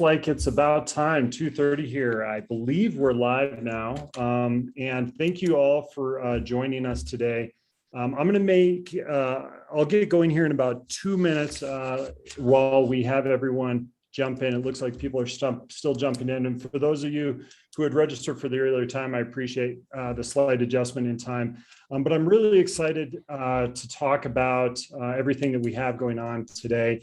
Like it's about time, 2:30 here. I believe we're live now. And thank you all for joining us today. I'm going to I'll get going here in about 2 minutes while we have everyone jump in. It looks like people are still jumping in. And for those of you who had registered for the earlier time, I appreciate the slight adjustment in time. But I'm really excited to talk about everything that we have going on today.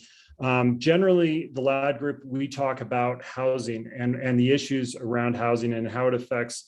Generally, the LAD group, we talk about housing and the issues around housing and how it affects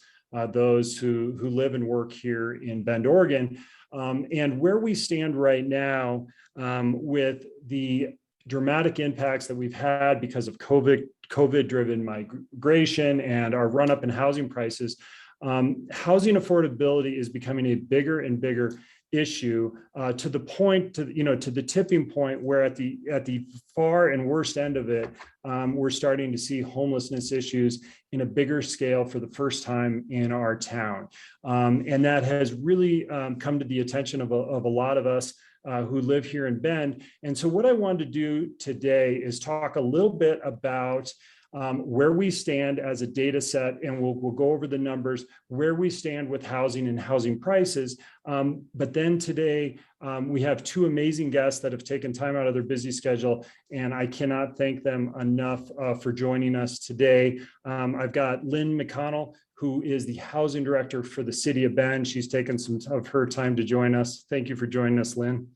those who live and work here in Bend, Oregon. And where we stand right now with the dramatic impacts that we've had because of COVID-driven migration and our run-up in housing prices, housing affordability is becoming a bigger and bigger issue to the point to the tipping point where at the far and worst end of it, we're starting to see homelessness issues in a bigger scale for the first time in our town, and that has really come to the attention of a lot of us who live here in Bend. And so what I wanted to do today is talk a little bit about where we stand as a data set, and we'll go over the numbers, where we stand with housing and housing prices. But then today, we have two amazing guests that have taken time out of their busy schedule, and I cannot thank them enough for joining us today. I've got Lynne McConnell, who is the housing director for the city of Bend. She's taken some of her time to join us. Thank you for joining us, Lynne.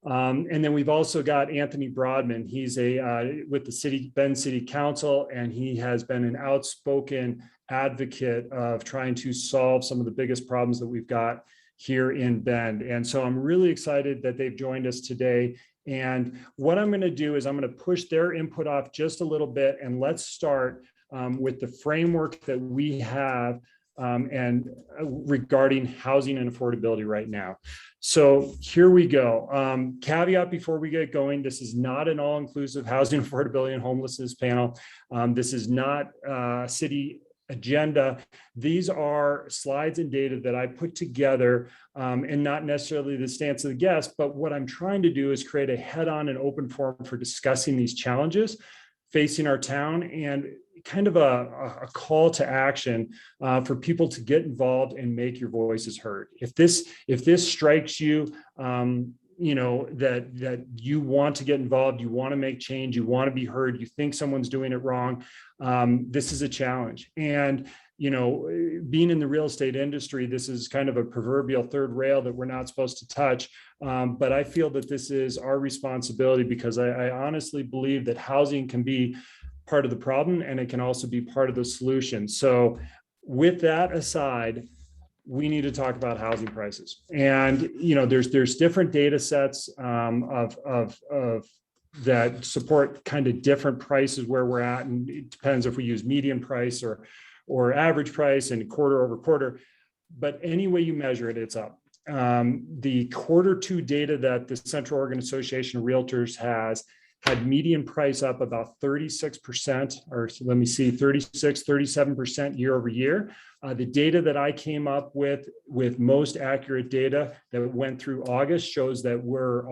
And then we've also got Anthony Broadman. He's with the Bend City Council, and he has been an outspoken advocate of trying to solve some of the biggest problems that we've got here in Bend. And so I'm really excited that they've joined us today. And what I'm going to do is I'm going to push their input off just a little bit, and let's start with the framework that we have and regarding housing and affordability right now. So here we go. Caveat before we get going, this is not an all-inclusive housing affordability and homelessness panel. This is not a city agenda. These are slides and data that I put together, and not necessarily the stance of the guest, but what I'm trying to do is create a head-on and open forum for discussing these challenges facing our town, and kind of a call to action for people to get involved and make your voices heard. If this strikes you, that you want to get involved, you want to make change, you want to be heard, you think someone's doing it wrong, this is a challenge. And being in the real estate industry, this is kind of a proverbial third rail that we're not supposed to touch. But I feel that this is our responsibility, because I honestly believe that housing can be part of the problem, and it can also be part of the solution. So with that aside, we need to talk about housing prices. And there's different data sets of that support kind of different prices where we're at, and it depends if we use median price or average price and quarter over quarter. But any way you measure it, it's up. The quarter 2 data that the Central Oregon Association of Realtors had median price up about 36%, or let me see, 37% year over year. The data that I came up with most accurate data that went through August shows that we're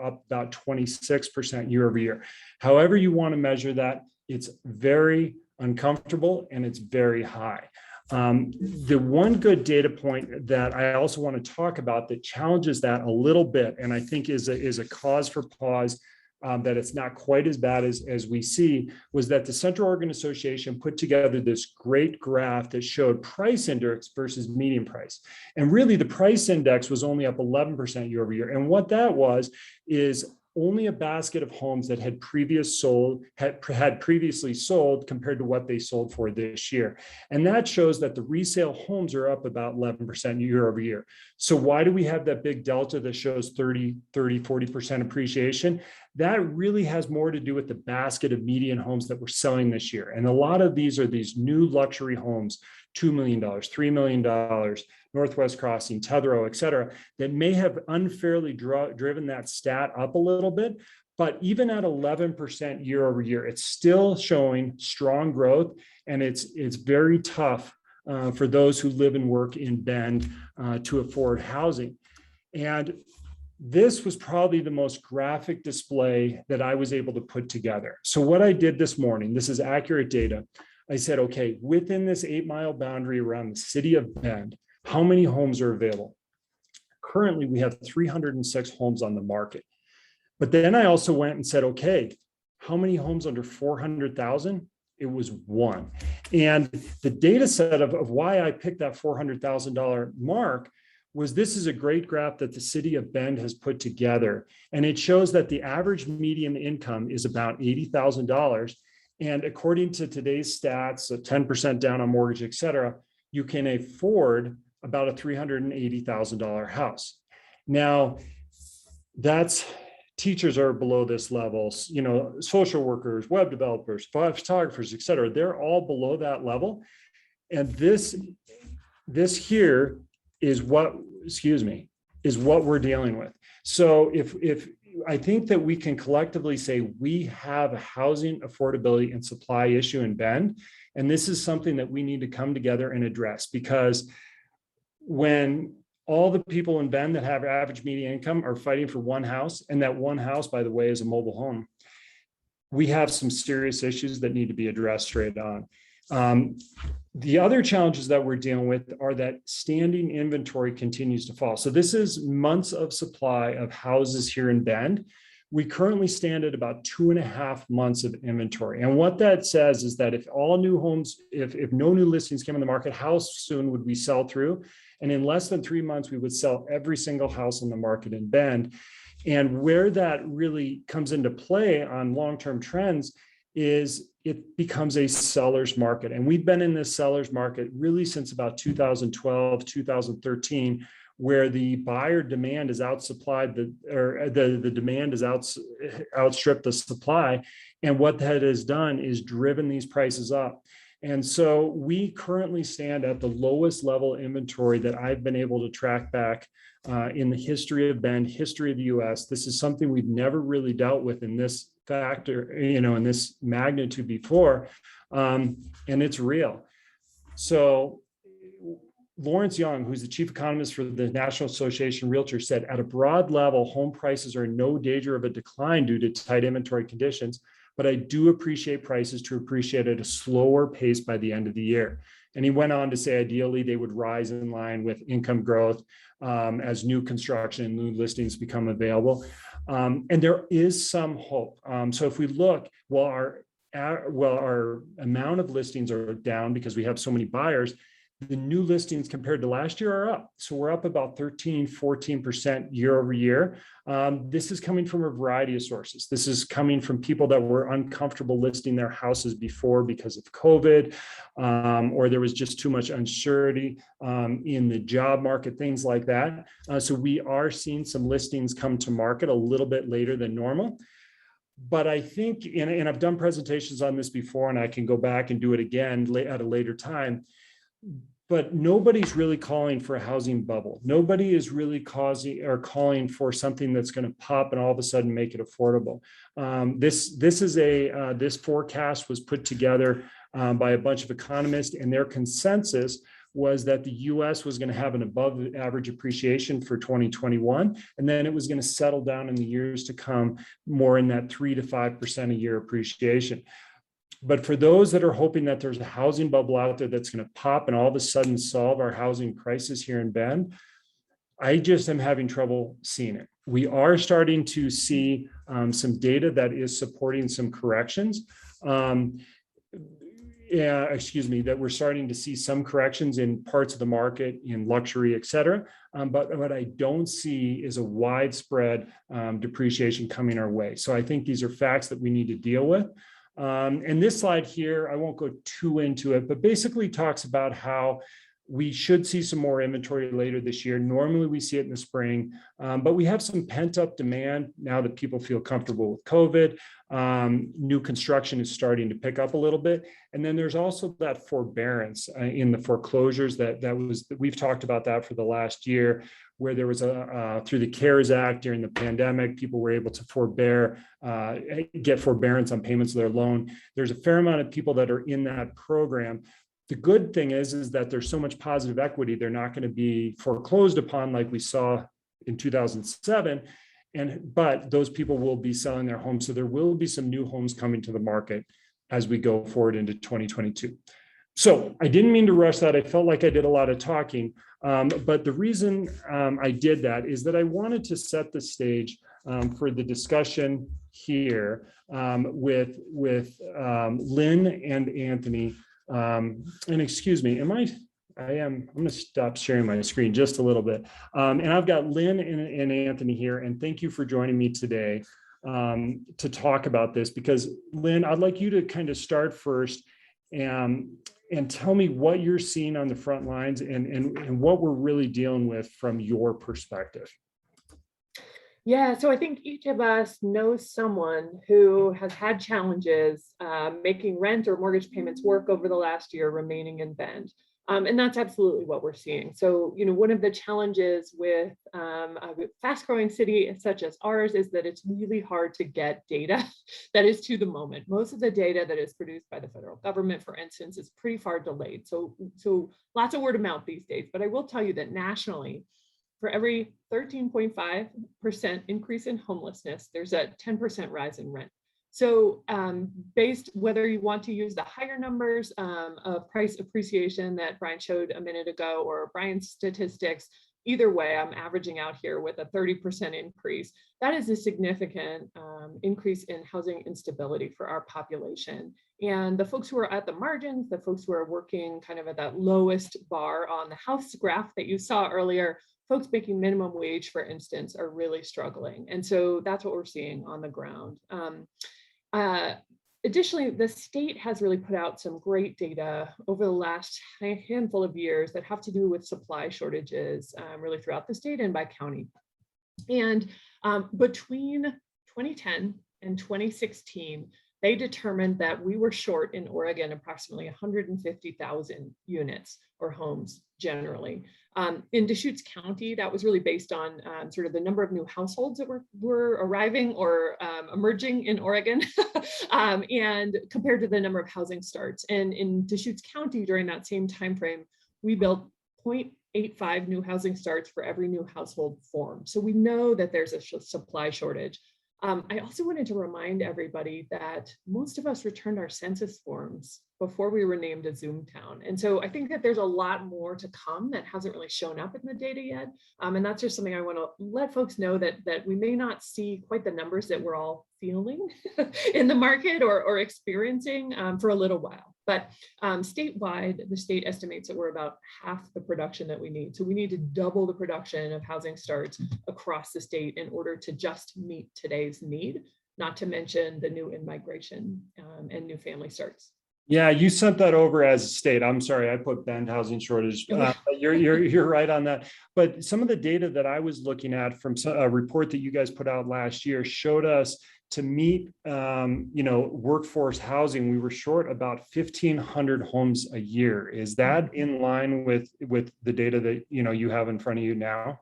up about 26% year over year. However you want to measure that, it's very uncomfortable and it's very high. The one good data point that I also want to talk about that challenges that a little bit, and I think is a cause for pause, that it's not quite as bad as we see, was that the Central Oregon Association put together this great graph that showed price index versus median price. And really the price index was only up 11% year over year. And what that was is only a basket of homes that had previously sold compared to what they sold for this year. And that shows that the resale homes are up about 11% year over year. So why do we have that big delta that shows 40% appreciation? That really has more to do with the basket of median homes that we're selling this year. And a lot of these are these new luxury homes, $2 million, $3 million, Northwest Crossing, Tetherow, et cetera, that may have unfairly driven that stat up a little bit. But even at 11% year over year, it's still showing strong growth. And it's very tough for those who live and work in Bend to afford housing. And this was probably the most graphic display that I was able to put together. So what I did this morning, this is accurate data. I said, okay, within this 8-mile boundary around the city of Bend, how many homes are available? Currently, we have 306 homes on the market. But then I also went and said, okay, how many homes under 400,000? It was one. And the data set of why I picked that $400,000 mark was, this is a great graph that the city of Bend has put together. And it shows that the average median income is about $80,000. And according to today's stats, so 10% down on mortgage, et cetera, you can afford about a $380,000 house. Now, that's teachers are below this level, social workers, web developers, photographers, et cetera. They're all below that level. And this here is what we're dealing with. So if I think that we can collectively say we have a housing affordability and supply issue in Bend, and this is something that we need to come together and address, because when all the people in Bend that have average median income are fighting for one house, and that one house, by the way, is a mobile home, we have some serious issues that need to be addressed straight on. The other challenges that we're dealing with are that standing inventory continues to fall. So this is months of supply of houses here in Bend. We currently stand at about 2.5 months of inventory. And what that says is that if all new homes, if no new listings came on the market, how soon would we sell through? And in less than 3 months, we would sell every single house on the market in Bend. And where that really comes into play on long-term trends is it becomes a seller's market. And we've been in this seller's market really since about 2012, 2013, where the buyer demand is outsupplied, the demand is outstripped the supply. And what that has done is driven these prices up. And so we currently stand at the lowest level inventory that I've been able to track back in the history of Bend, history of the US. This is something we've never really dealt with in this factor, in this magnitude before, and it's real. So Lawrence Young, who's the chief economist for the National Association of Realtors, said at a broad level, home prices are in no danger of a decline due to tight inventory conditions, but I do appreciate prices to appreciate at a slower pace by the end of the year. And he went on to say, ideally, they would rise in line with income growth as new construction and new listings become available. And there is some hope. So if we look, while our amount of listings are down because we have so many buyers, the new listings compared to last year are up. So we're up about 13, 14% year over year. This is coming from a variety of sources. This is coming from people that were uncomfortable listing their houses before because of COVID, or there was just too much uncertainty in the job market, things like that. So we are seeing some listings come to market a little bit later than normal. But I think, and I've done presentations on this before, and I can go back and do it again at a later time, but nobody's really calling for a housing bubble. Nobody is really calling for something that's going to pop and all of a sudden make it affordable. This forecast was put together by a bunch of economists, and their consensus was that the US was going to have an above average appreciation for 2021, and then it was going to settle down in the years to come more in that 3 to 5% a year appreciation. But for those that are hoping that there's a housing bubble out there that's going to pop and all of a sudden solve our housing crisis here in Bend, I just am having trouble seeing it. We are starting to see some data that is supporting some corrections. That we're starting to see some corrections in parts of the market, in luxury, et cetera. But what I don't see is a widespread depreciation coming our way. So I think these are facts that we need to deal with. And this slide here, I won't go too into it, but basically talks about how we should see some more inventory later this year. Normally we see it in the spring, but we have some pent up demand now that people feel comfortable with COVID. New construction is starting to pick up a little bit. And then there's also that forbearance in the foreclosures that we've talked about that for the last year, where there was through the CARES Act during the pandemic, people were able to get forbearance on payments of their loan. There's a fair amount of people that are in that program. The good thing is that there's so much positive equity, they're not going to be foreclosed upon like we saw in 2007. But those people will be selling their homes. So there will be some new homes coming to the market as we go forward into 2022. So I didn't mean to rush that. I felt like I did a lot of talking. But the reason I did that is that I wanted to set the stage for the discussion here with Lynn and Anthony. And excuse me, I'm going to stop sharing my screen just a little bit. And I've got Lynn and Anthony here, and thank you for joining me today to talk about this, because Lynn, I'd like you to kind of start first and tell me what you're seeing on the front lines and what we're really dealing with from your perspective. Yeah, so I think each of us knows someone who has had challenges making rent or mortgage payments work over the last year, remaining in bend. And that's absolutely what we're seeing. So, one of the challenges with a fast-growing city such as ours is that it's really hard to get data that is to the moment. Most of the data that is produced by the federal government, for instance, is pretty far delayed. So lots of word of mouth these days. But I will tell you that nationally, for every 13.5% increase in homelessness, there's a 10% rise in rent. So based whether you want to use the higher numbers of price appreciation that Brian showed a minute ago, or Brian's statistics, either way, I'm averaging out here with a 30% increase. That is a significant increase in housing instability for our population. And the folks who are at the margins, the folks who are working kind of at that lowest bar on the house graph that you saw earlier, folks making minimum wage, for instance, are really struggling. And so that's what we're seeing on the ground. Additionally, the state has really put out some great data over the last handful of years that have to do with supply shortages really throughout the state and by county. And between 2010 and 2016, they determined that we were short in Oregon approximately 150,000 units or homes generally. In Deschutes County, that was really based on sort of the number of new households that were arriving or emerging in Oregon and compared to the number of housing starts. And in Deschutes County during that same time frame, we built 0.85 new housing starts for every new household formed. So we know that there's a supply shortage. I also wanted to remind everybody that most of us returned our census forms before we were named a Zoom town. And so I think that there's a lot more to come that hasn't really shown up in the data yet. And that's just something I want to let folks know, that we may not see quite the numbers that we're all feeling in the market or experiencing for a little while. But statewide, the state estimates that we're about half the production that we need. So we need to double the production of housing starts across the state in order to just meet today's need, not to mention the new in-migration and new family starts. Yeah, you sent that over as a state. I'm sorry, I put band housing shortage. You're right on that. But some of the data that I was looking at from a report that you guys put out last year showed us to meet, workforce housing, we were short about 1,500 homes a year. Is that in line with the data that you have in front of you now?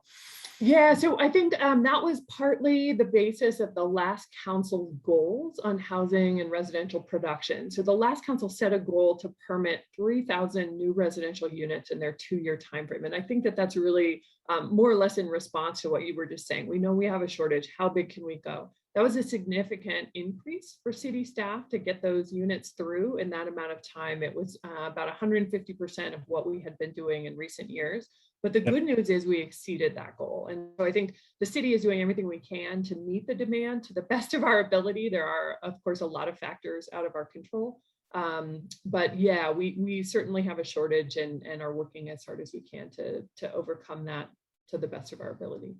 Yeah, so I think that was partly the basis of the last council's goals on housing and residential production. So the last council set a goal to permit 3,000 new residential units in their 2-year timeframe. And I think that that's really more or less in response to what you were just saying. We know we have a shortage. How big can we go? That was a significant increase for city staff to get those units through in that amount of time. It was about 150% of what we had been doing in recent years. But the good news is we exceeded that goal. And so I think the city is doing everything we can to meet the demand to the best of our ability. There are, of course, a lot of factors out of our control. But yeah, we certainly have a shortage and are working as hard as we can to overcome that to the best of our ability.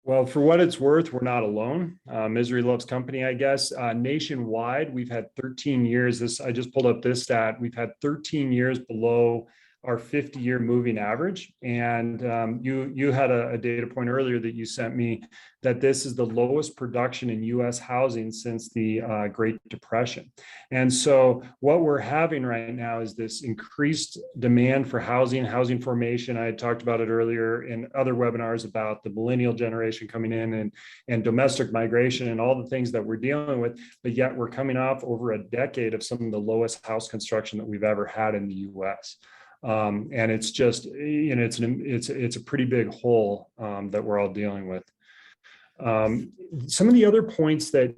Well, for what it's worth, we're not alone. Misery loves company, I guess. Nationwide, we've had 13 years. I just pulled up this stat. We've had 13 years below our 50-year moving average. And you had a data point earlier that you sent me that this is the lowest production in US housing since the Great Depression. And so what we're having right now is this increased demand for housing formation. I had talked about it earlier in other webinars about the millennial generation coming in and domestic migration and all the things that we're dealing with, but yet we're coming off over a decade of some of the lowest house construction that we've ever had in the US. And it's just, it's a pretty big hole that we're all dealing with. Some of the other points that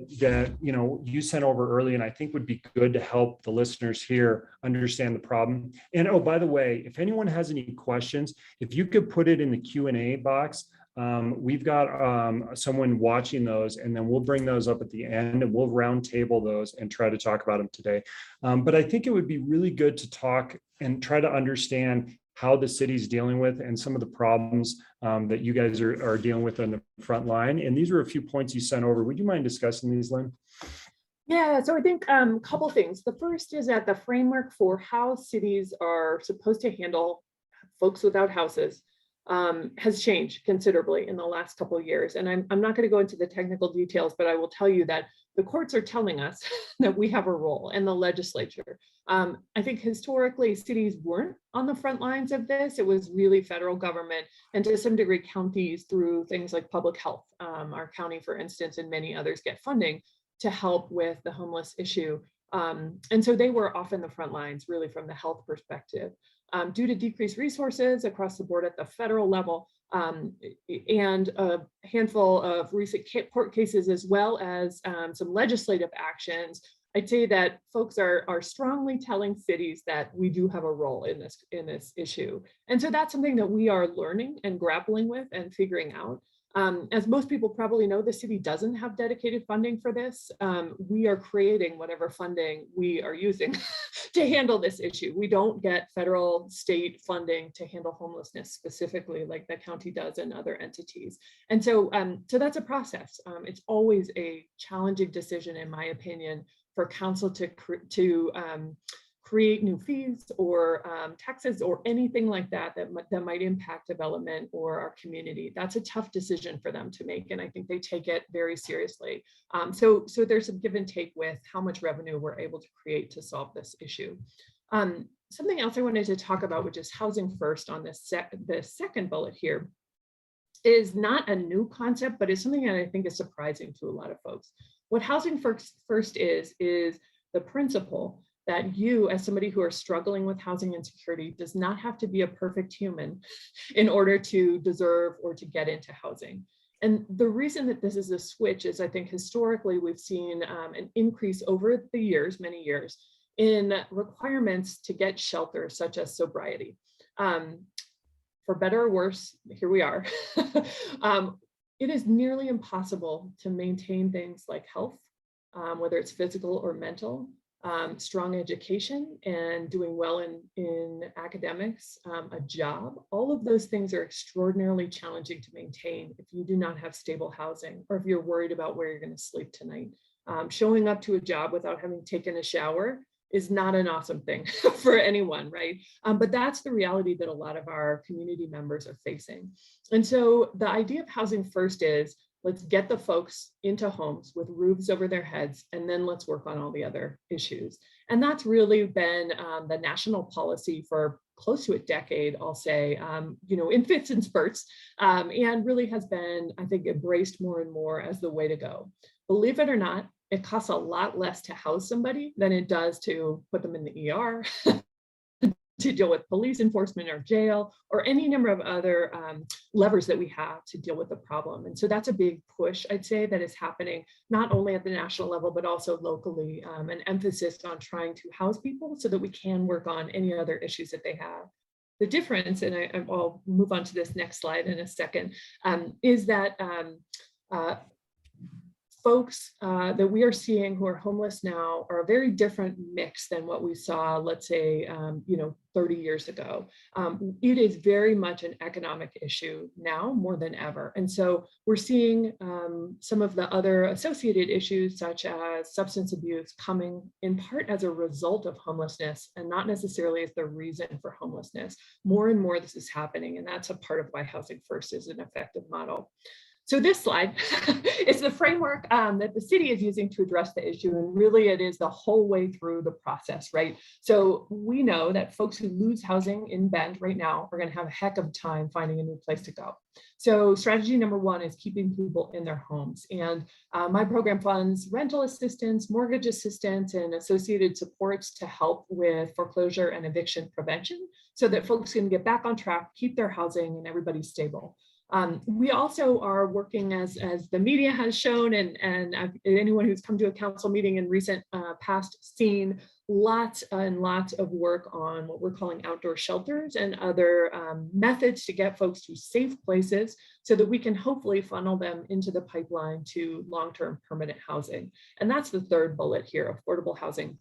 you sent over early, and I think would be good to help the listeners here understand the problem. And oh, by the way, if anyone has any questions, if you could put it in the Q&A box, we've got someone watching those, and then we'll bring those up at the end and we'll round table those and try to talk about them today. But I think it would be really good to talk and try to understand how the city's dealing with and some of the problems that you guys are dealing with on the front line. And these were a few points you sent over. Would you mind discussing these, Lynn? Yeah, so I think a couple things. The first is that the framework for how cities are supposed to handle folks without houses has changed considerably in the last couple of years. And I'm not going to go into the technical details, but I will tell you that the courts are telling us that we have a role, in the legislature. I think historically cities weren't on the front lines of this. It was really federal government, and to some degree counties through things like public health. Our county, for instance, and many others get funding to help with the homeless issue. And so they were often the front lines, really, from the health perspective. Due to decreased resources across the board at the federal level, and a handful of recent court cases, as well as some legislative actions, I'd say that folks are strongly telling cities that we do have a role in this issue. And so that's something that we are learning and grappling with and figuring out. As most people probably know, the city doesn't have dedicated funding for this. We are creating whatever funding we are using to handle this issue. We don't get federal, state funding to handle homelessness specifically like the county does and other entities. And so, so that's a process. It's always a challenging decision, in my opinion, for council to create new fees or taxes or anything like that that might impact development or our community. That's a tough decision for them to make, and I think they take it very seriously. So there's some give and take with how much revenue we're able to create to solve this issue. Something else I wanted to talk about, which is housing first on the second bullet here, is not a new concept, but it's something that I think is surprising to a lot of folks. What housing first is the principle that you, as somebody who are struggling with housing insecurity, does not have to be a perfect human in order to deserve or to get into housing. And the reason that this is a switch is, I think historically we've seen an increase over the years, many years, in requirements to get shelter, such as sobriety. For better or worse, here we are. It is nearly impossible to maintain things like health, whether it's physical or mental, strong education, and doing well in academics, a job. All of those things are extraordinarily challenging to maintain if you do not have stable housing, or if you're worried about where you're going to sleep tonight. Showing up to a job without having taken a shower is not an awesome thing for anyone, right? But that's the reality that a lot of our community members are facing. And so the idea of housing first is, let's get the folks into homes with roofs over their heads, and then let's work on all the other issues. And that's really been the national policy for close to a decade, I'll say, in fits and spurts, and really has been, I think, embraced more and more as the way to go. Believe it or not, it costs a lot less to house somebody than it does to put them in the ER, to deal with police enforcement or jail, or any number of other levers that we have to deal with the problem. And so that's a big push, I'd say, that is happening not only at the national level, but also locally, an emphasis on trying to house people so that we can work on any other issues that they have. The difference, and I'll move on to this next slide in a second, is that folks that we are seeing who are homeless now are a very different mix than what we saw, let's say, 30 years ago. It is very much an economic issue now more than ever. And so we're seeing some of the other associated issues, such as substance abuse, coming in part as a result of homelessness and not necessarily as the reason for homelessness. More and more this is happening, and that's a part of why Housing First is an effective model. So this slide is the framework that the city is using to address the issue. And really it is the whole way through the process, right? So we know that folks who lose housing in Bend right now are gonna have a heck of a time finding a new place to go. So strategy number one is keeping people in their homes. And my program funds rental assistance, mortgage assistance, and associated supports to help with foreclosure and eviction prevention so that folks can get back on track, keep their housing, and everybody's stable. We also are working, as the media has shown, and anyone who's come to a council meeting in recent past seen lots and lots of work on what we're calling outdoor shelters and other methods to get folks to safe places so that we can hopefully funnel them into the pipeline to long-term permanent housing. And that's the third bullet here, affordable housing.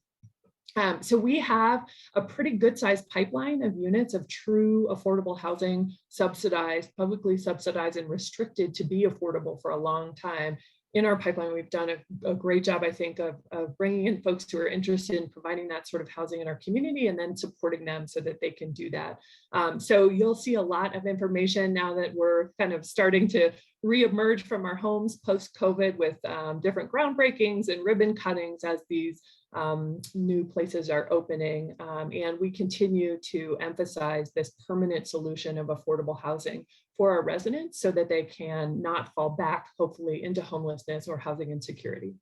So we have a pretty good sized pipeline of units of true affordable housing, subsidized, publicly subsidized and restricted to be affordable for a long time. In our pipeline, we've done a great job, I think, of bringing in folks who are interested in providing that sort of housing in our community and then supporting them so that they can do that. So you'll see a lot of information now that we're kind of starting to reemerge from our homes post-COVID with different groundbreakings and ribbon cuttings as these new places are opening. And we continue to emphasize this permanent solution of affordable housing for our residents so that they can not fall back, hopefully, into homelessness or housing insecurity.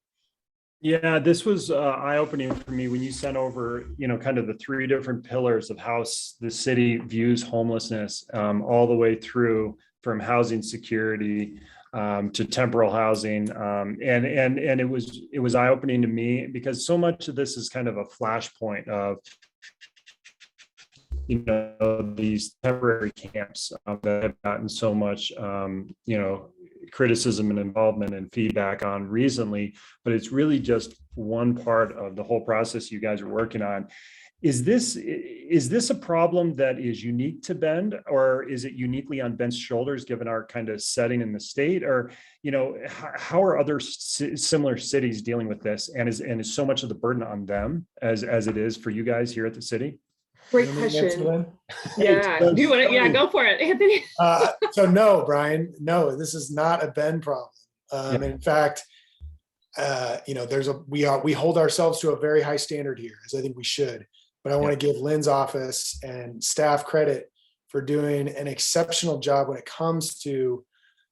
Yeah, this was eye-opening for me when you sent over, kind of the three different pillars of how the city views homelessness, all the way through from housing security to temporal housing, and it was eye-opening to me because so much of this is kind of a flashpoint of these temporary camps that have gotten so much criticism and involvement and feedback on recently, but it's really just one part of the whole process you guys are working on. Is this a problem that is unique to Bend, or is it uniquely on Bend's shoulders given our kind of setting in the state? Or, how are other similar cities dealing with this? And is so much of the burden on them as it is for you guys here at the city? Great question. Yeah, do you want to? Yeah, go for it, Anthony. So no, Brian, no, this is not a Bend problem. In fact, we hold ourselves to a very high standard here, as I think we should. But I want to give Lynne's office and staff credit for doing an exceptional job when it comes to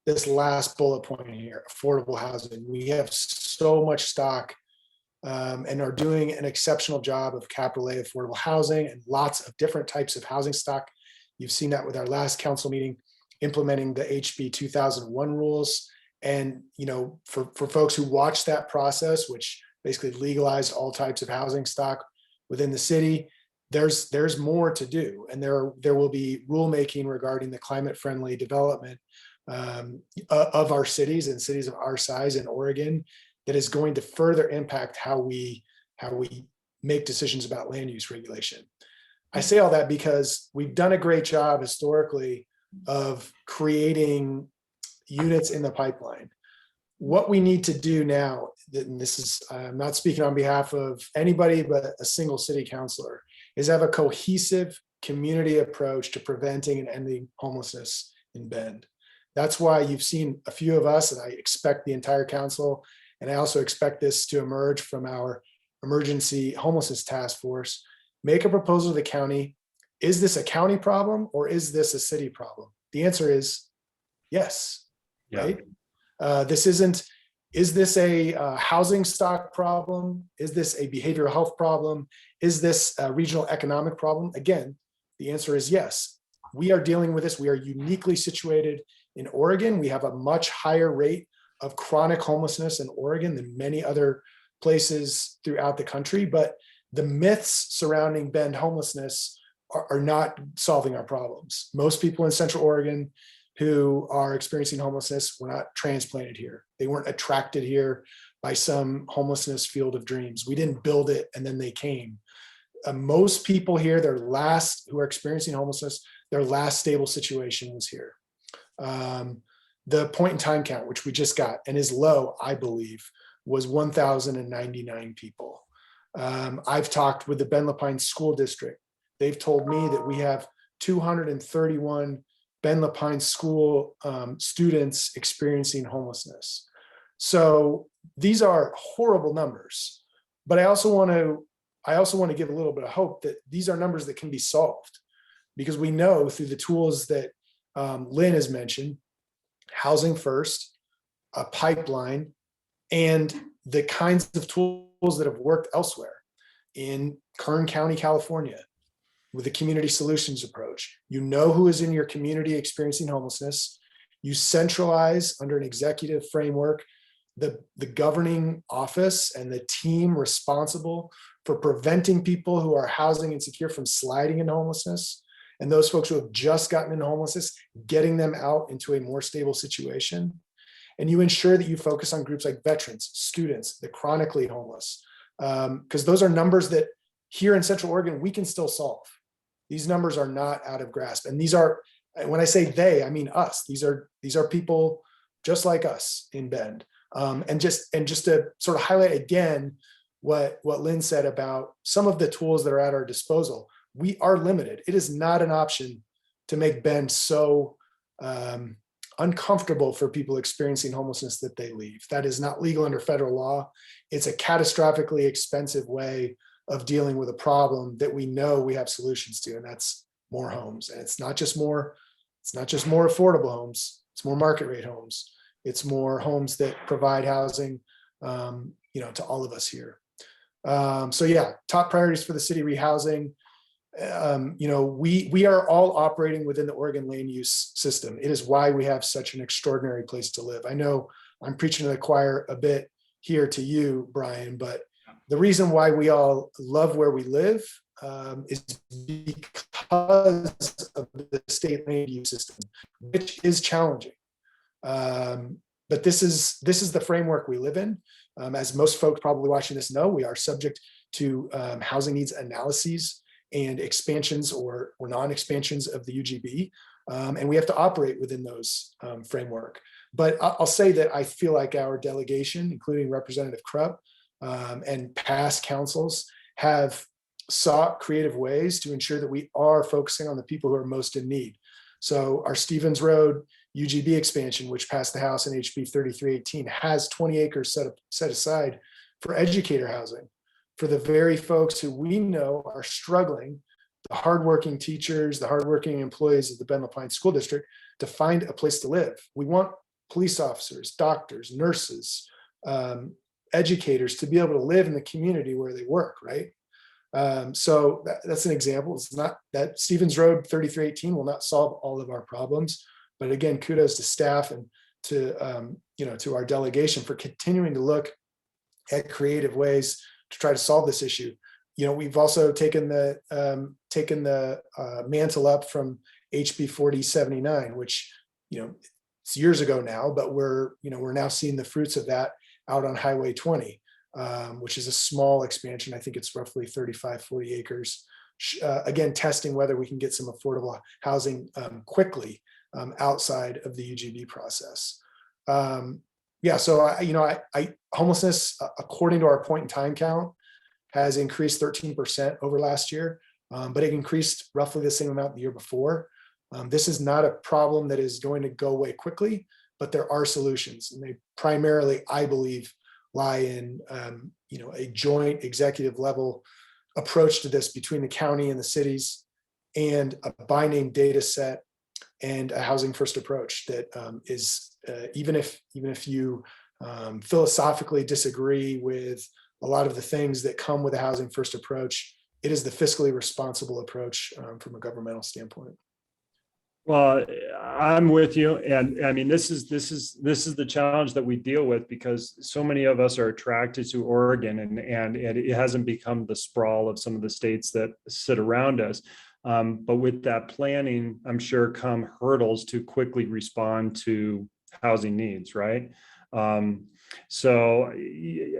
this last bullet point here, affordable housing. We have so much stock and are doing an exceptional job of capital A affordable housing and lots of different types of housing stock. You've seen that with our last council meeting, implementing the HB 2001 rules. And, for folks who watched that process, which basically legalized all types of housing stock within the city, there's more to do. And there will be rulemaking regarding the climate friendly development of our cities and cities of our size in Oregon that is going to further impact how we make decisions about land use regulation. I say all that because we've done a great job historically of creating units in the pipeline. What we need to do now, and this is, I'm not speaking on behalf of anybody but a single city councilor, is have a cohesive community approach to preventing and ending homelessness in Bend. That's why you've seen a few of us, and I expect the entire council, and I also expect this to emerge from our emergency homelessness task force, make a proposal to the county. Is this a county problem or is this a city problem? The answer is yes, right? Is this a housing stock problem? Is this a behavioral health problem? Is this a regional economic problem? Again, the answer is yes. We are dealing with this. We are uniquely situated in Oregon. We have a much higher rate of chronic homelessness in Oregon than many other places throughout the country. But the myths surrounding Bend homelessness are not solving our problems. Most people in Central Oregon who are experiencing homelessness were not transplanted here. They weren't attracted here by some homelessness field of dreams. We didn't build it and then they came. Most people here, who are experiencing homelessness, their last stable situation was here. The point in time count, which we just got and is low, I believe, was 1,099 people. I've talked with the Bend La Pine School District. They've told me that we have 231 Ben Lapine School students experiencing homelessness. So these are horrible numbers, but I also want to give a little bit of hope that these are numbers that can be solved, because we know through the tools that Lynn has mentioned, housing first, a pipeline, and the kinds of tools that have worked elsewhere in Kern County, California, with the community solutions approach. You know who is in your community experiencing homelessness. You centralize under an executive framework the governing office and the team responsible for preventing people who are housing insecure from sliding into homelessness, and those folks who have just gotten into homelessness, getting them out into a more stable situation. And you ensure that you focus on groups like veterans, students, the chronically homeless, because those are numbers that here in Central Oregon, we can still solve. These numbers are not out of grasp. And these are, when I say they, I mean us. These are people just like us in Bend. And just to sort of highlight again what Lynn said about some of the tools that are at our disposal, we are limited. It is not an option to make Bend so uncomfortable for people experiencing homelessness that they leave. That is not legal under federal law. It's a catastrophically expensive way of dealing with a problem that we know we have solutions to, and that's more homes. And it's not just more affordable homes, it's more market rate homes. It's more homes that provide housing, to all of us here. So yeah, top priorities for the city: rehousing. We are all operating within the Oregon land use system. It is why we have such an extraordinary place to live. I know I'm preaching to the choir a bit here to you, Brian, but the reason why we all love where we live is because of the state land use system, which is challenging. But this is the framework we live in. As most folks probably watching this know, we are subject to housing needs analyses and expansions or non-expansions of the UGB. And we have to operate within those framework. But I'll say that I feel like our delegation, including Representative Krupp and past councils, have sought creative ways to ensure that we are focusing on the people who are most in need. So our Stevens Road UGB expansion, which passed the House in HB 3318, has 20 acres set aside for educator housing for the very folks who we know are struggling, the hardworking teachers, the hardworking employees of the Ben Lapine School District, to find a place to live. We want police officers, doctors, nurses, educators to be able to live in the community where they work, right? So that's an example. It's not that Stevens Road 3318 will not solve all of our problems, but again, kudos to staff and to our delegation for continuing to look at creative ways to try to solve this issue. We've also taken the mantle up from HB 4079, which it's years ago now, but we're now seeing the fruits of that out on Highway 20, which is a small expansion. I think it's roughly 35, 40 acres. Again, testing whether we can get some affordable housing quickly outside of the UGB process. So homelessness, according to our point in time count, has increased 13% over last year, but it increased roughly the same amount the year before. This is not a problem that is going to go away quickly, but there are solutions, and they primarily, I believe, lie in a joint executive level approach to this between the county and the cities, and a by-name data set and a housing first approach that is even if you philosophically disagree with a lot of the things that come with a housing first approach, it is the fiscally responsible approach from a governmental standpoint. Well, I'm with you, and I mean this is the challenge that we deal with, because so many of us are attracted to Oregon, and it hasn't become the sprawl of some of the states that sit around us. But with that planning, I'm sure come hurdles to quickly respond to housing needs, right? So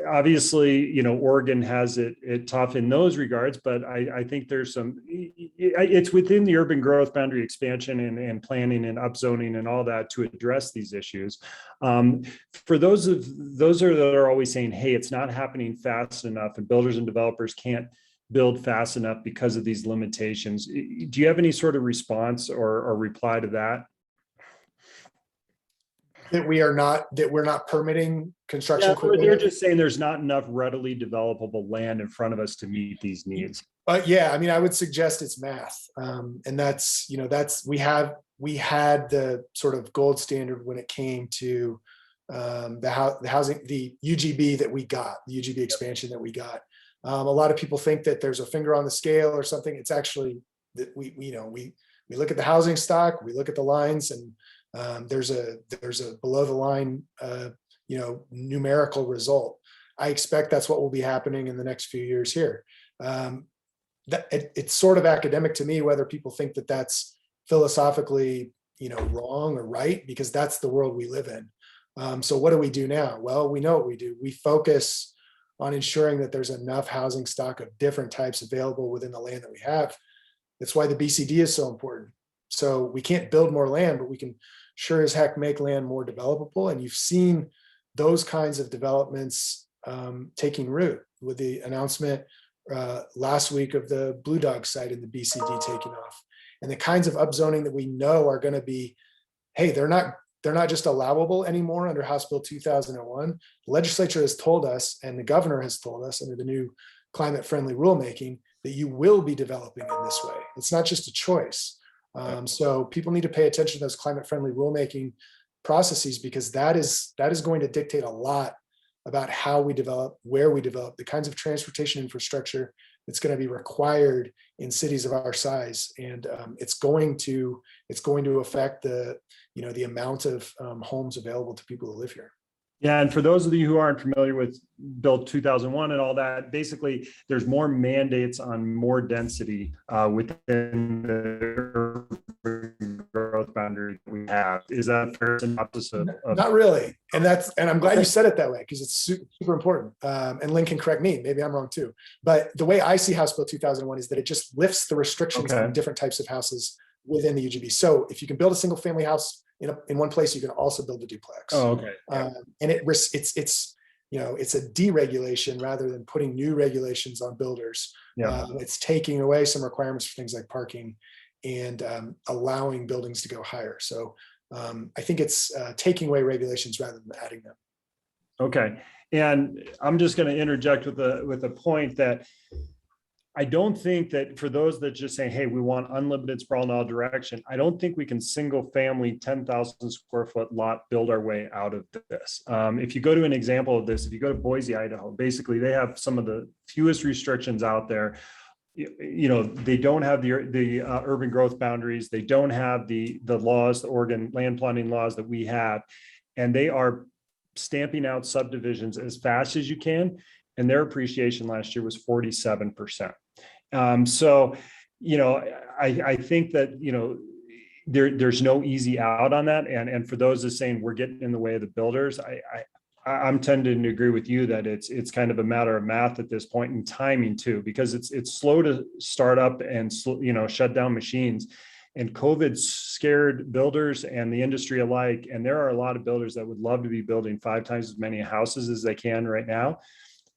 obviously, Oregon has it tough in those regards, but I think there's it's within the urban growth boundary expansion and planning and upzoning and all that to address these issues. For those that are always saying, hey, it's not happening fast enough and builders and developers can't build fast enough because of these limitations, do you have any sort of response or reply to that? that we're not permitting construction Yeah, equipment. they're just saying there's not enough readily developable land in front of us to meet these needs. But yeah, I mean, I would suggest it's math. And that's, we had the sort of gold standard when it came to the housing, the UGB that we got, the UGB expansion that we got. A lot of people think that there's a finger on the scale or something. It's actually that we look at the housing stock, we look at the lines, and there's a below the line, numerical result. I expect that's what will be happening in the next few years here. It's sort of academic to me whether people think that that's philosophically, wrong or right, because that's the world we live in. So what do we do now? Well, we know what we do. We focus on ensuring that there's enough housing stock of different types available within the land that we have. That's why the BCD is so important. So we can't build more land, but we can sure as heck make land more developable. And you've seen those kinds of developments taking root with the announcement last week of the Blue Dog site in the BCD taking off, and the kinds of upzoning that we know are going to be, hey, they're not just allowable anymore under House Bill 2001. The legislature has told us, and the governor has told us under the new climate friendly rulemaking, that you will be developing in this way. It's not just a choice. So people need to pay attention to those climate friendly rulemaking processes, because that is going to dictate a lot about how we develop, where we develop, the kinds of transportation infrastructure that's going to be required in cities of our size, and it's going to affect the amount of homes available to people who live here. Yeah, and for those of you who aren't familiar with Bill 2001 and all that, basically there's more mandates on more density within the growth boundary we have. Is that a fair synopsis of? Not really, and I'm glad you said it that way, because it's super important. And Lynn can correct me, maybe I'm wrong too. But the way I see House Bill 2001 is that it just lifts the restrictions on different types of houses within the UGB. So if you can build a single family house in one place, you can also build a duplex. Oh, okay. And it's a deregulation rather than putting new regulations on builders. It's taking away some requirements for things like parking and allowing buildings to go higher. So I think it's taking away regulations rather than adding them. Okay, and I'm just going to interject with a point that I don't think that for those that just say, hey, we want unlimited sprawl in all direction, I don't think we can single family 10,000 square foot lot build our way out of this. If you go to an example of this, if you go to Boise, Idaho, basically they have some of the fewest restrictions out there. They don't have the urban growth boundaries. They don't have the laws, the Oregon land planning laws that we have. And they are stamping out subdivisions as fast as you can. And their appreciation last year was 47%. So, I think that, there's no easy out on that. And for those that saying we're getting in the way of the builders, I'm tending to agree with you that it's kind of a matter of math at this point, and timing too, because it's slow to start up and, shut down machines. And COVID scared builders and the industry alike. And there are a lot of builders that would love to be building 5 times as many houses as they can right now,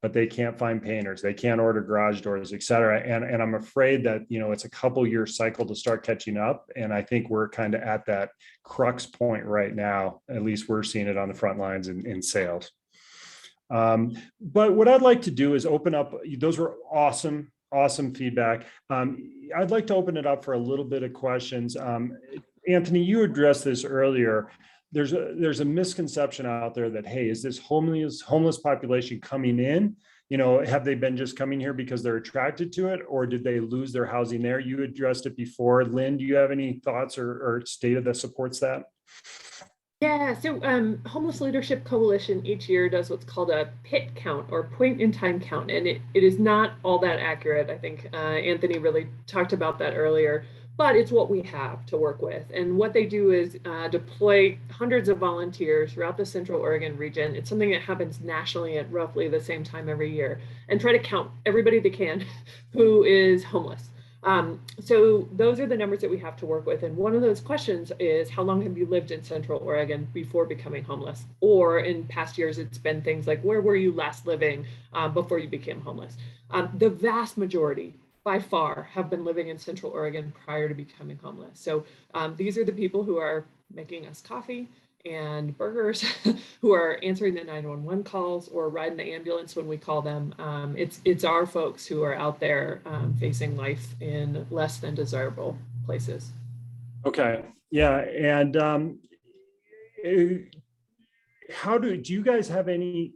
but they can't find painters, they can't order garage doors, et cetera. And I'm afraid that, it's a couple year cycle to start catching up. And I think we're kind of at that crux point right now. At least we're seeing it on the front lines in sales. But what I'd like to do is open up, those were awesome feedback. I'd like to open it up for a little bit of questions. Anthony, you addressed this earlier. There's a misconception out there that, hey, is this homeless population coming in? Have they been just coming here because they're attracted to it, or did they lose their housing there? You addressed it before. Lynn, do you have any thoughts or data that supports that? Yeah, so Homeless Leadership Coalition each year does what's called a PIT count, or point in time count, and it is not all that accurate. I think Anthony really talked about that earlier. But it's what we have to work with. And what they do is deploy hundreds of volunteers throughout the Central Oregon region. It's something that happens nationally at roughly the same time every year, and try to count everybody they can who is homeless. So those are the numbers that we have to work with. And one of those questions is, how long have you lived in Central Oregon before becoming homeless? Or in past years, it's been things like, where were you last living before you became homeless? The vast majority, by far, have been living in Central Oregon prior to becoming homeless. So these are the people who are making us coffee, and burgers who are answering the 911 calls or riding the ambulance when we call them. It's our folks who are out there facing life in less than desirable places. Okay. Yeah. And how do you guys have any,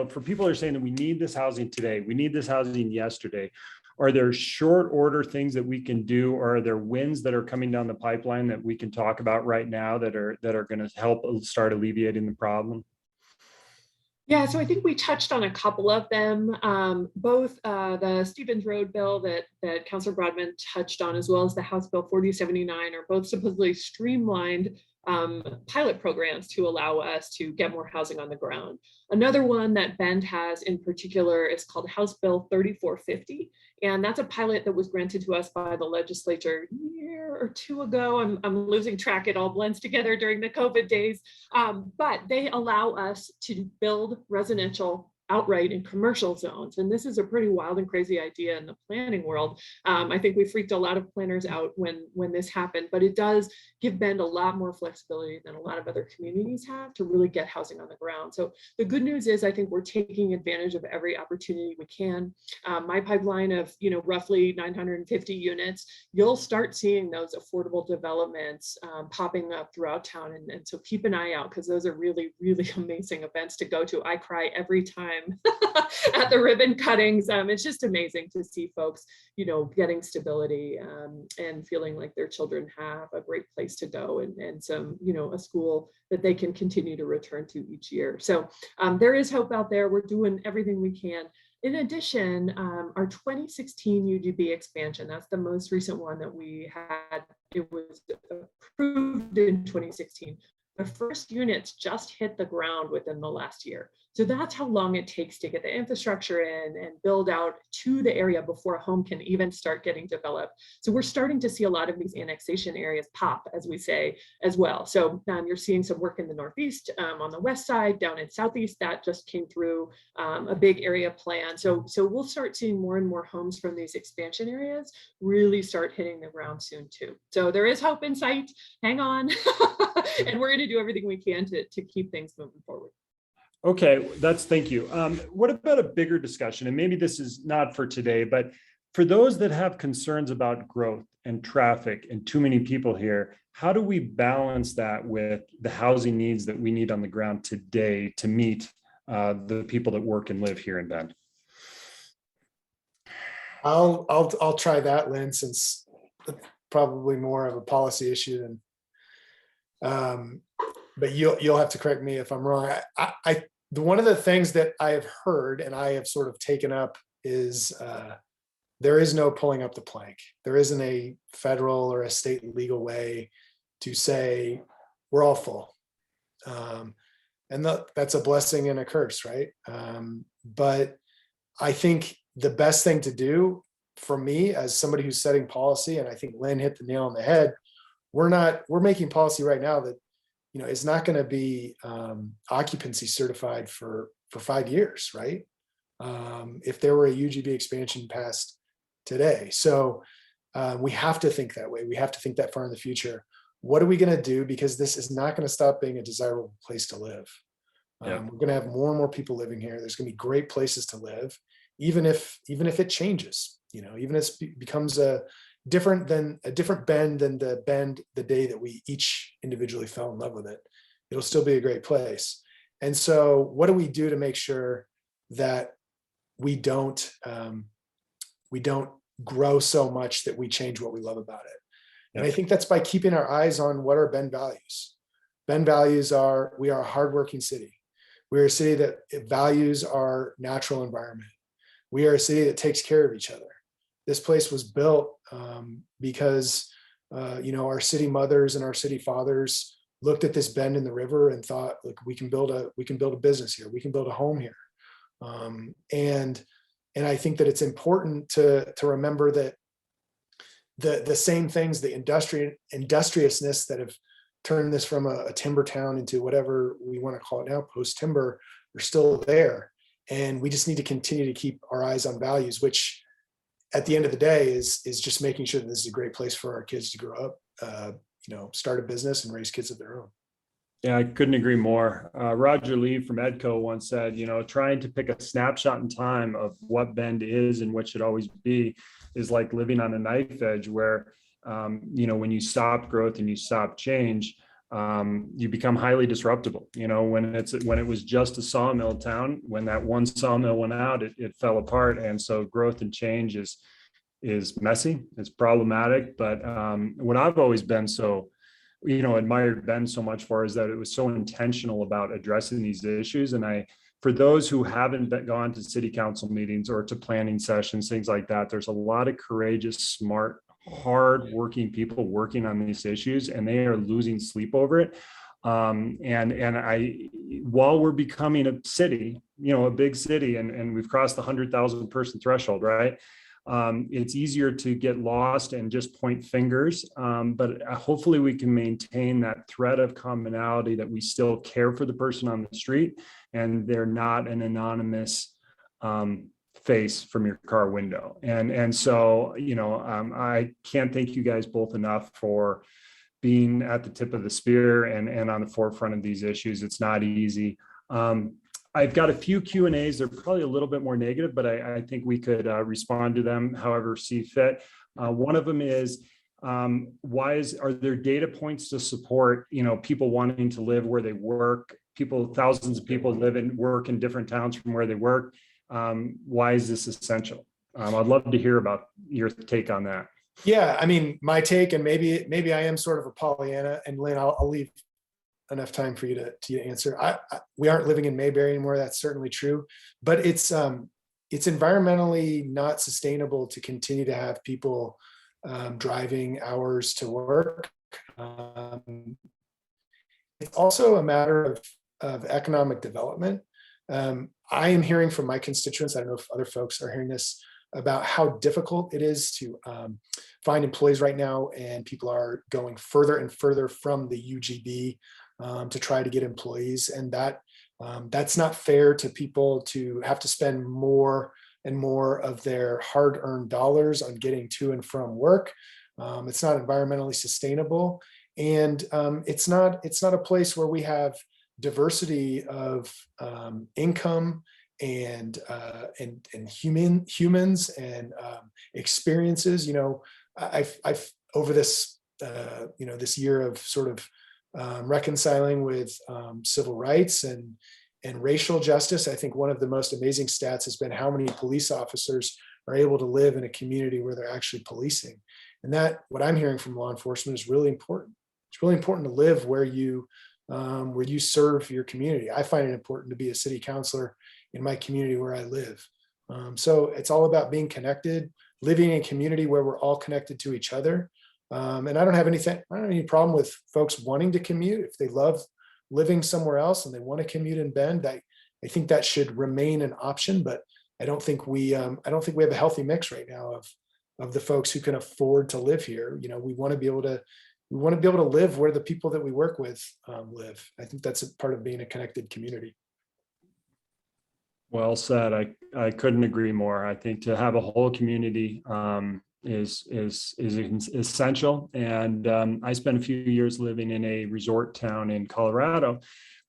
for people who are saying that we need this housing today, we need this housing yesterday, are there short order things that we can do, or are there wins that are coming down the pipeline that we can talk about right now that are going to help start alleviating the problem? Yeah, so I think we touched on a couple of them. Both the Stevens Road bill that Councilor Broadman touched on, as well as the House Bill 4079, are both supposedly streamlined pilot programs to allow us to get more housing on the ground. Another one that Bend has in particular is called House Bill 3450. And that's a pilot that was granted to us by the legislature a year or two ago. I'm losing track. It all blends together during the COVID days. But they allow us to build residential outright in commercial zones. And this is a pretty wild and crazy idea in the planning world. I think we freaked a lot of planners out when this happened, but it does give Bend a lot more flexibility than a lot of other communities have to really get housing on the ground. So the good news is I think we're taking advantage of every opportunity we can. My pipeline of roughly 950 units, you'll start seeing those affordable developments popping up throughout town. And so keep an eye out, because those are really, really amazing events to go to. I cry every time at the ribbon cuttings. It's just amazing to see folks, getting stability and feeling like their children have a great place to go and some, a school that they can continue to return to each year. So there is hope out there. We're doing everything we can. In addition, our 2016 UGB expansion, that's the most recent one that we had. It was approved in 2016. The first units just hit the ground within the last year. So that's how long it takes to get the infrastructure in and build out to the area before a home can even start getting developed. So we're starting to see a lot of these annexation areas pop, as we say, as well. So you're seeing some work in the Northeast, on the West side, down in Southeast, that just came through a big area plan. So we'll start seeing more and more homes from these expansion areas really start hitting the ground soon too. So there is hope in sight. Hang on. And we're going to do everything we can to keep things moving forward. Okay, thank you. What about a bigger discussion? And maybe this is not for today, but for those that have concerns about growth and traffic and too many people here, how do we balance that with the housing needs that we need on the ground today to meet the people that work and live here in Bend? I'll try that, Lynn, since it's probably more of a policy issue than but you'll have to correct me if I'm wrong. One of the things that I have heard and I have sort of taken up is there is no pulling up the plank. There isn't a federal or a state legal way to say we're all full. And that's a blessing and a curse, right? But I think the best thing to do for me as somebody who's setting policy, and I think Lynn hit the nail on the head, we're making policy right now that it's not going to be occupancy certified for 5 years, right? If there were a UGB expansion passed today. So we have to think that way. We have to think that far in the future. What are we going to do? Because this is not going to stop being a desirable place to live. Yeah. We're going to have more and more people living here. There's going to be great places to live, even if it changes, even if it becomes a different Bend than the Bend the day that we each individually fell in love with it. It'll still be a great place. And so what do we do to make sure that we don't grow so much that we change what we love about it? And I think that's by keeping our eyes on what are Bend values. Bend values are, we are a hardworking city. We are a city that values our natural environment. We are a city that takes care of each other. This place was built because our city mothers and our city fathers looked at this bend in the river and thought, look, we can build a business here. We can build a home here. And I think that it's important to remember that the same things, the industriousness that have turned this from a timber town into whatever we want to call it now, post-timber, are still there. And we just need to continue to keep our eyes on values, which at the end of the day is just making sure that this is a great place for our kids to grow up, start a business and raise kids of their own. Yeah, I couldn't agree more. Roger Lee from Edco once said, trying to pick a snapshot in time of what Bend is and what should always be is like living on a knife edge where, when you stop growth and you stop change, you become highly disruptible. When it was just a sawmill town, when that one sawmill went out, it fell apart. And so growth and change is messy, it's problematic. But what I've always been admired Ben so much for is that it was so intentional about addressing these issues. And for those who haven't gone to city council meetings or to planning sessions, things like that, there's a lot of courageous, smart, hard-working people working on these issues, and they are losing sleep over it. While we're becoming a city, a big city, and we've crossed the 100,000 person threshold, right? It's easier to get lost and just point fingers, but hopefully we can maintain that thread of commonality that we still care for the person on the street and they're not an anonymous face from your car window. And so, I can't thank you guys both enough for being at the tip of the spear and on the forefront of these issues. It's not easy. I've got a few Q&As. They're probably a little bit more negative, but I think we could respond to them however see fit. One of them is, are there data points to support, people wanting to live where they work? Thousands of people live and work in different towns from where they work. Why is this essential? I'd love to hear about your take on that. Yeah, I mean, my take, and maybe I am sort of a Pollyanna, and Lynn, I'll leave enough time for you to answer. We aren't living in Mayberry anymore. That's certainly true, but it's environmentally not sustainable to continue to have people driving hours to work. It's also a matter of economic development. I am hearing from my constituents, I don't know if other folks are hearing this, about how difficult it is to find employees right now, and people are going further and further from the UGB to try to get employees, and that's not fair to people to have to spend more and more of their hard-earned dollars on getting to and from work. It's not environmentally sustainable, and it's not a place where we have diversity of income and humans and experiences. I've over this this year of sort of reconciling with civil rights and racial justice, I think one of the most amazing stats has been how many police officers are able to live in a community where they're actually policing. And that, what I'm hearing from law enforcement, is really important. It's really important to live where you serve your community. I find it important to be a city councilor in my community where I live. So it's all about being connected, living in a community where we're all connected to each other. And I don't have any problem with folks wanting to commute. If they love living somewhere else and they want to commute in Bend, I think that should remain an option. But I don't think we have a healthy mix right now of the folks who can afford to live here. We want to be able to live where the people that we work with live. I think that's a part of being a connected community. Well said. I couldn't agree more. I think to have a whole community is essential. And I spent a few years living in a resort town in Colorado,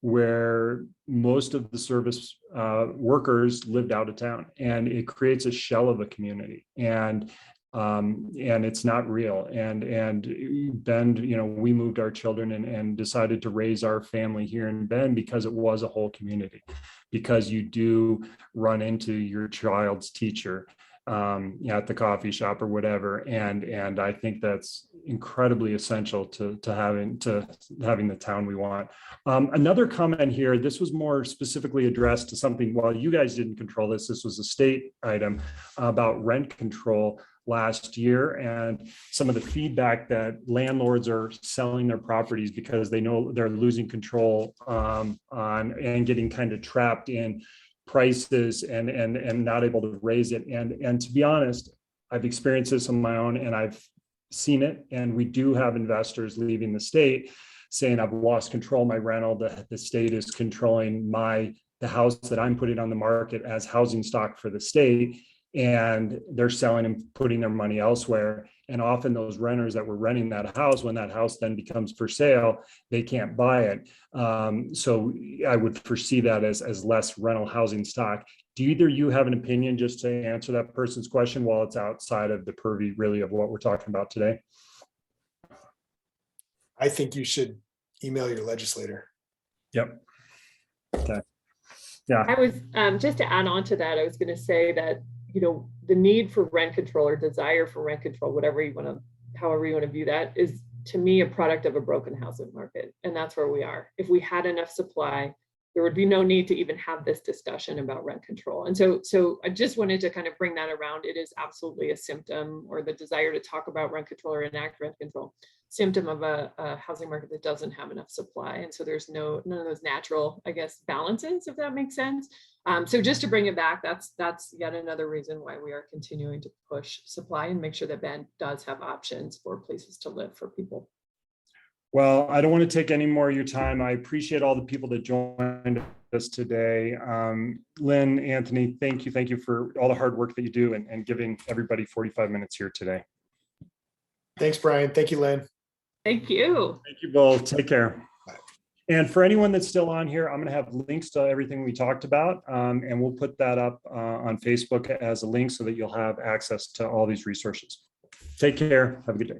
where most of the service workers lived out of town, and it creates a shell of a community. And it's not real. And Bend, we moved our children and decided to raise our family here in Bend because it was a whole community, because you do run into your child's teacher at the coffee shop or whatever. And I think that's incredibly essential to having the town we want. Another comment here, this was more specifically addressed to something, while you guys didn't control this was a state item about rent control last year, and some of the feedback that landlords are selling their properties because they know they're losing control on and getting kind of trapped in prices and not able to raise it. And to be honest, I've experienced this on my own, and I've seen it. And we do have investors leaving the state saying, I've lost control of my rental. The state is controlling the house that I'm putting on the market as housing stock for the state. and they're selling and putting their money elsewhere. And often those renters that were renting that house, when that house then becomes for sale, they can't buy it. So I would foresee that as less rental housing stock. Do either you have an opinion, just to answer that person's question, while it's outside of the purview really of what we're talking about today? I think you should email your legislator. Yep. Okay. Yeah. I was, just to add on to that, I was going to say that, you know, the need for rent control or desire for rent control, whatever you want to, however you want to view that, is to me a product of a broken housing market. And that's where we are. If we had enough supply, there would be no need to even have this discussion about rent control. And so I just wanted to kind of bring that around. It is absolutely a symptom, or the desire to talk about rent control or enact rent control, symptom of a housing market that doesn't have enough supply. And so there's none of those natural, I guess, balances, if that makes sense. So just to bring it back, that's yet another reason why we are continuing to push supply and make sure that Bend does have options for places to live for people. Well, I don't want to take any more of your time. I appreciate all the people that joined us today. Lynn, Anthony, thank you for all the hard work that you do and giving everybody 45 minutes here today. Thanks, Brian. Thank you, Lynn. Thank you. Thank you both. Take care. And for anyone that's still on here, I'm going to have links to everything we talked about, and we'll put that up on Facebook as a link so that you'll have access to all these resources. Take care. Have a good day.